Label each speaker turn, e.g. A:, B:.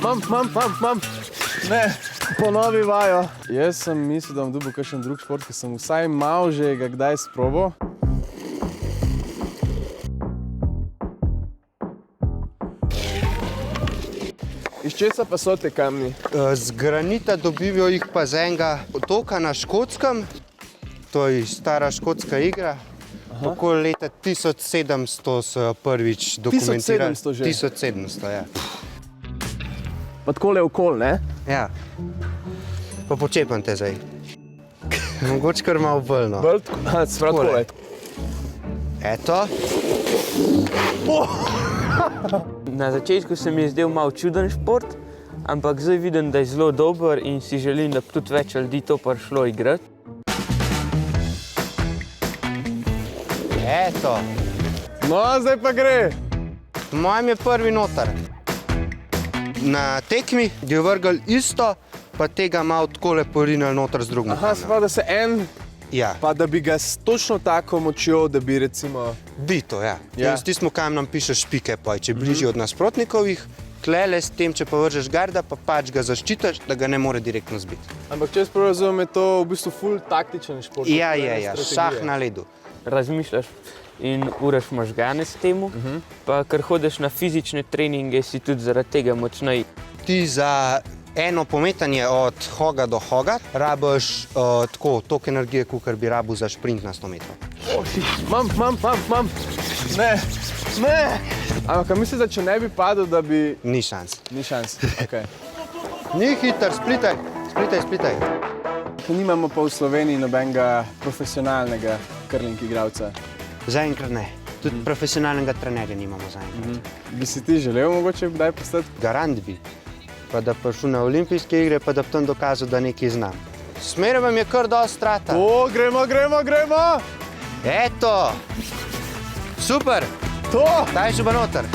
A: Mam. Ne, ponovi vajo. Jaz sem mislil, da bom dobil kakšen drug šport, ki sem vsaj malo že ga kdaj sprobal. Iz česa pa so te kamni?
B: Z granita dobivajo jih pa z enega otoka na Škotskem. To je stara škotska igra. Okoli leta 1700 so jo prvič dokumentirali.
A: 1700 že?
B: 1700, ja.
A: Pa takole okol, ne?
B: Ja. Pa počepam te zdaj. Mogoče kar malo bolj, no.
A: Bolj takole.
B: Eto.
C: Na začetku se mi je zdel malo čuden šport, ampak zdaj vidim, da je zelo dober in si želim, da bi tudi več ljudi to prišlo igrati.
B: Eto.
A: No, zdaj pa gre.
B: Mojem je prvi noter. Na tekmi je vrgel isto, pa tega malo takole porinili noter z drugim.
A: Aha, se pravi, da se en,
B: Ja,
A: pa da bi ga s točno tako močjo, da bi recimo...
B: bito, ja.
A: Ja.
B: In s tistim kamnom pišeš pike, pa če bližje od nasprotnikovih, tlele s tem, če pa vržeš garda, pa pač ga zaščitaš, da ga ne more direktno zbiti.
A: Ampak če jaz prav razumem, je to v bistvu ful taktičen šport.
B: Ja, šah na ledu.
C: Razmišljaš in uraš možgane s temu, pa ker hodiš na fizične treninge, si tudi zaradi tega močnej.
B: Ti za eno pometanje od hoga do hoga rabiš toliko energije, kakor bi rabil za šprint na 100 metrov.
A: Mam. Ne. Ampak mislim, da če ne bi padel, da bi...
B: Ni šans.
A: Ni šans, okej.
B: Ni hiter, splitaj.
A: Nimamo pa v Sloveniji nobenega profesionalnega curling igralca.
B: Zaenkrat ne. Tudi profesionalnega trenerja nimamo zaenkrat.
A: Bi si ti želel mogoče kdaj postati?
B: Garant bi. Pa da prišel na olimpijske igre, pa da bi tam dokazal, da nekaj znam. Smer vam je kar dosti strata.
A: O, gremo!
B: Eto! Super!
A: To!
B: Daj še pa noter.